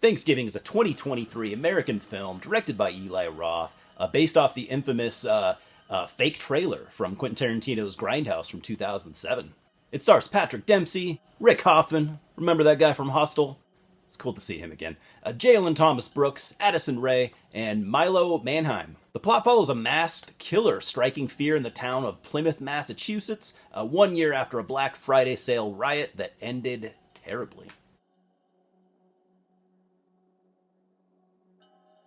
Thanksgiving is a 2023 American film directed by Eli Roth, based off the infamous fake trailer from Quentin Tarantino's Grindhouse from 2007. It stars Patrick Dempsey, Rick Hoffman, remember that guy from Hostel? It's cool to see him again. Jalen Thomas Brooks, Addison Rae, and Milo Manheim. The plot follows a masked killer striking fear in the town of Plymouth, Massachusetts, 1 year after a Black Friday sale riot that ended terribly.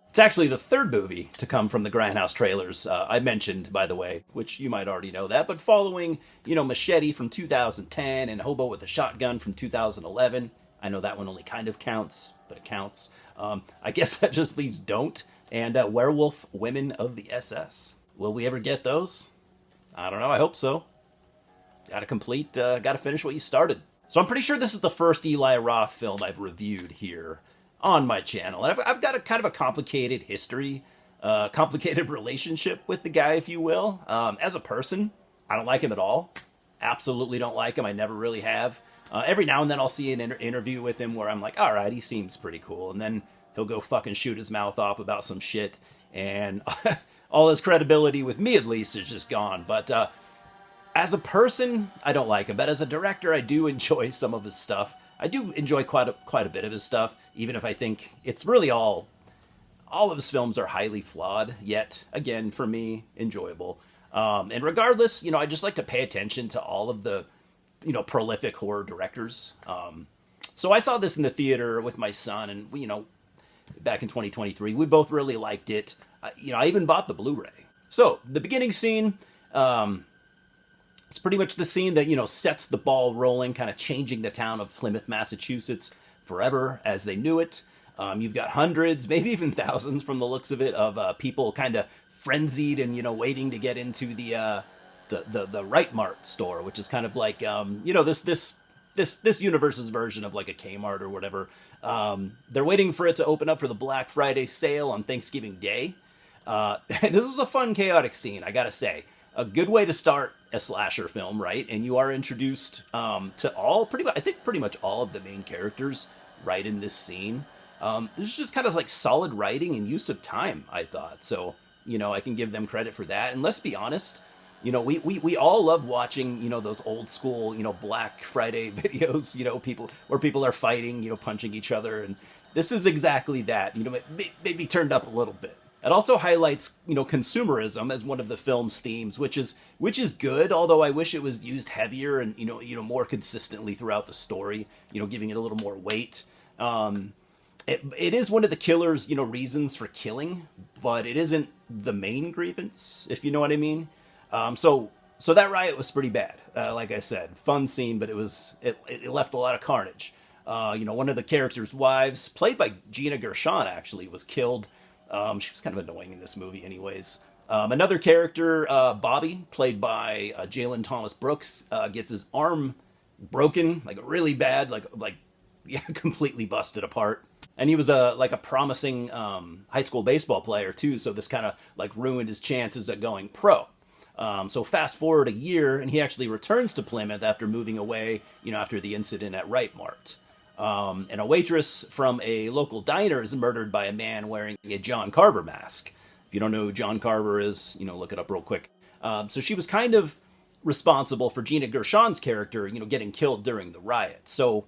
It's actually the third movie to come from the Grindhouse trailers I mentioned, by the way, which you might already know that. But following, Machete from 2010 and Hobo with a Shotgun from 2011, I know that one only kind of counts, but it counts. I guess that just leaves Don't and Werewolf Women of the SS. Will we ever get those? I don't know. I hope so. Gotta finish what you started. So I'm pretty sure this is the first Eli Roth film I've reviewed here on my channel. And I've got a kind of a complicated history, complicated relationship with the guy, if you will. As a person, I don't like him at all. Absolutely don't like him. I never really have. Every now and then I'll see an interview with him where I'm like, all right, he seems pretty cool. And then he'll go fucking shoot his mouth off about some shit. And all his credibility, with me at least, is just gone. But as a person, I don't like him. But as a director, I do enjoy some of his stuff. I do enjoy quite a bit of his stuff, even if I think it's really all of his films are highly flawed, yet, again, for me, enjoyable. And regardless, I just like to pay attention to all of the, prolific horror directors. So I saw this in the theater with my son, and, back in 2023, we both really liked it. I even bought the Blu-ray. So, the beginning scene, it's pretty much the scene that, sets the ball rolling, kind of changing the town of Plymouth, Massachusetts forever as they knew it. You've got hundreds, maybe even thousands from the looks of it, of people kind of frenzied and, waiting to get into the Right Mart store, which is kind of like, this universe's version of like a Kmart or whatever. They're waiting for it to open up for the Black Friday sale on Thanksgiving Day. This was a fun, chaotic scene, I gotta say. A good way to start a slasher film, right? And you are introduced to pretty much all of the main characters right in this scene. This is just kind of like solid writing and use of time, I thought. So, I can give them credit for that. And let's be honest, we all love watching, those old school, Black Friday videos, people are fighting, punching each other. And this is exactly that, maybe turned up a little bit. It also highlights, consumerism as one of the film's themes, which is good, although I wish it was used heavier and, more consistently throughout the story, giving it a little more weight. It is one of the killer's, reasons for killing, but it isn't the main grievance, if you know what I mean. So that riot was pretty bad. Like I said, fun scene, but it left a lot of carnage. One of the characters' wives, played by Gina Gershon, actually, was killed. She was kind of annoying in this movie anyways. Another character, Bobby, played by Jalen Thomas Brooks, gets his arm broken, like really bad, completely busted apart. And he was a promising high school baseball player too, so this kind of ruined his chances at going pro. So fast forward a year, and he actually returns to Plymouth after moving away, after the incident at Right Mart. And a waitress from a local diner is murdered by a man wearing a John Carver mask. If you don't know who John Carver is, look it up real quick. So she was kind of responsible for Gina Gershon's character, getting killed during the riot. So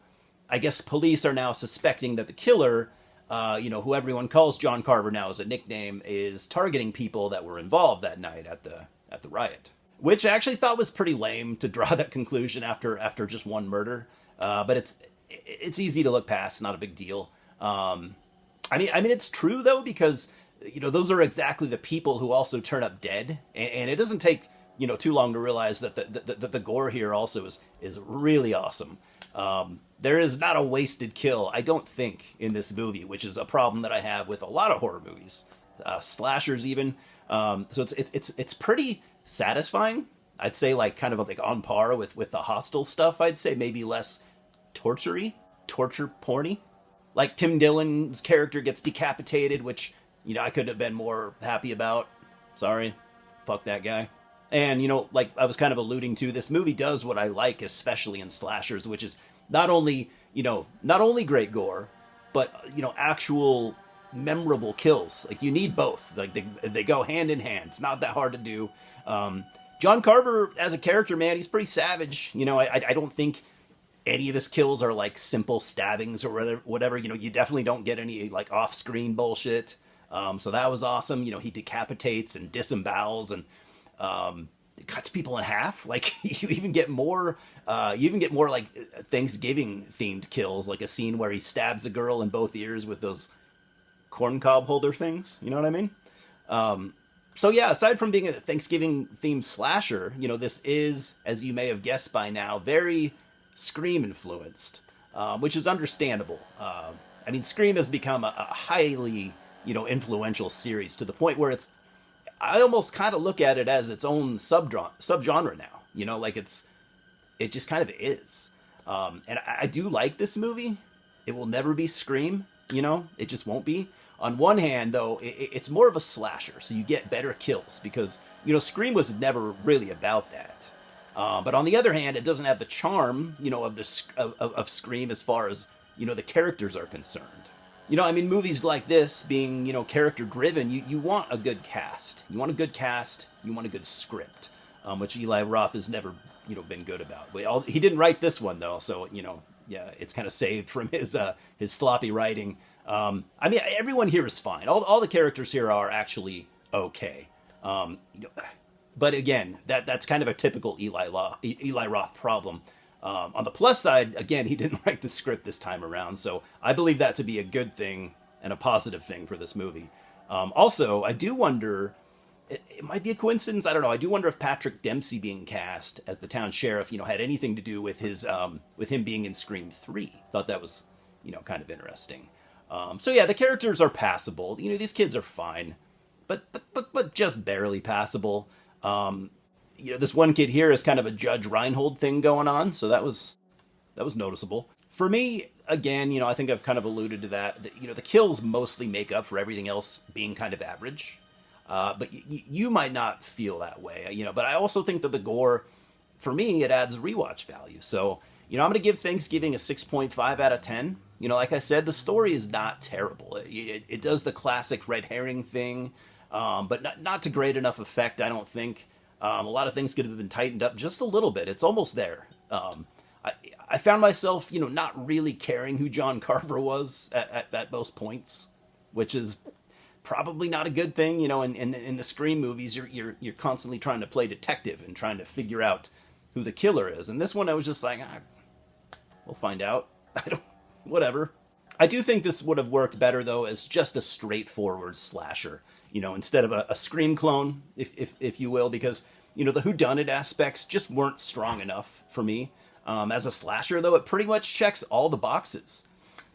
I guess police are now suspecting that the killer, who everyone calls John Carver now as a nickname, is targeting people that were involved that night at the riot. Which I actually thought was pretty lame to draw that conclusion after just one murder. But it's easy to look past, not a big deal. I mean, it's true though, because those are exactly the people who also turn up dead, and it doesn't take too long to realize that the gore here also is really awesome. There is not a wasted kill, I don't think, in this movie, which is a problem that I have with a lot of horror movies, slashers even. So it's pretty satisfying. I'd say kind of on par with the Hostel stuff. I'd say maybe less torture porny. Like Tim Dillon's character gets decapitated, which, I could have been more happy about. Sorry. Fuck that guy. And, like I was kind of alluding to, this movie does what I like, especially in slashers, which is not only great gore, but actual memorable kills. Like you need both. Like they go hand in hand. It's not that hard to do. John Carver as a character, man, he's pretty savage. I don't think any of his kills are like simple stabbings or whatever. You definitely don't get any like off-screen bullshit. So that was awesome. He decapitates and disembowels and cuts people in half. Like you even get more. You even get more like Thanksgiving themed kills, like a scene where he stabs a girl in both ears with those corncob holder things. You know what I mean? So yeah, aside from being a Thanksgiving themed slasher, this is, as you may have guessed by now, very Scream influenced, which is understandable. I mean, Scream has become a highly, influential series to the point where I almost kind of look at it as its own subgenre now. Like it just kind of is. And I do like this movie. It will never be Scream, it just won't be. On one hand, though, it's more of a slasher, so you get better kills because, Scream was never really about that. But on the other hand, it doesn't have the charm, of Scream as far as, the characters are concerned. I mean, movies like this being, character-driven, you want a good cast. You want a good cast, you want a good script, which Eli Roth has never, been good about. He didn't write this one, though, so, yeah, it's kind of saved from his sloppy writing. I mean, everyone here is fine. All the characters here are actually okay. But again, that's kind of a typical Eli Roth problem. On the plus side, again, he didn't write the script this time around, so I believe that to be a good thing and a positive thing for this movie. Also, I do wonder, it might be a coincidence, I don't know, I do wonder if Patrick Dempsey being cast as the town sheriff, had anything to do with with him being in Scream 3. Thought that was, kind of interesting. So yeah, the characters are passable. These kids are fine, but just barely passable. This one kid here is kind of a Judge Reinhold thing going on, so that was noticeable. For me, again, I think I've kind of alluded to that. The kills mostly make up for everything else being kind of average. But you might not feel that way, But I also think that the gore, for me, it adds rewatch value. So, I'm going to give Thanksgiving a 6.5 out of 10. Like I said, the story is not terrible. It does the classic red herring thing, but not to great enough effect, I don't think. A lot of things could have been tightened up just a little bit. It's almost there. I found myself, not really caring who John Carver was at most points, which is probably not a good thing. In the Scream movies, you're constantly trying to play detective and trying to figure out who the killer is. And this one, I was just like, we'll find out. Whatever. I do think this would have worked better, though, as just a straightforward slasher, instead of a Scream clone, if you will, because, the whodunit aspects just weren't strong enough for me. As a slasher, though, it pretty much checks all the boxes.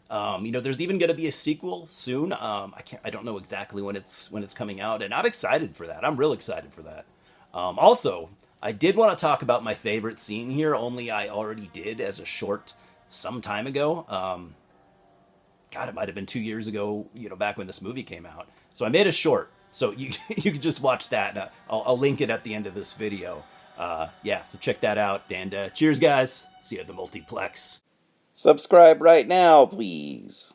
There's even going to be a sequel soon. I don't know exactly when it's coming out, and I'm excited for that. I'm real excited for that. Also, I did want to talk about my favorite scene here, only I already did as a short some time ago. God, it might have been 2 years ago, back when this movie came out. So I made a short, so you can just watch that. I'll link it at the end of this video. Yeah, so check that out, and cheers, guys. See you at the multiplex. Subscribe right now, please.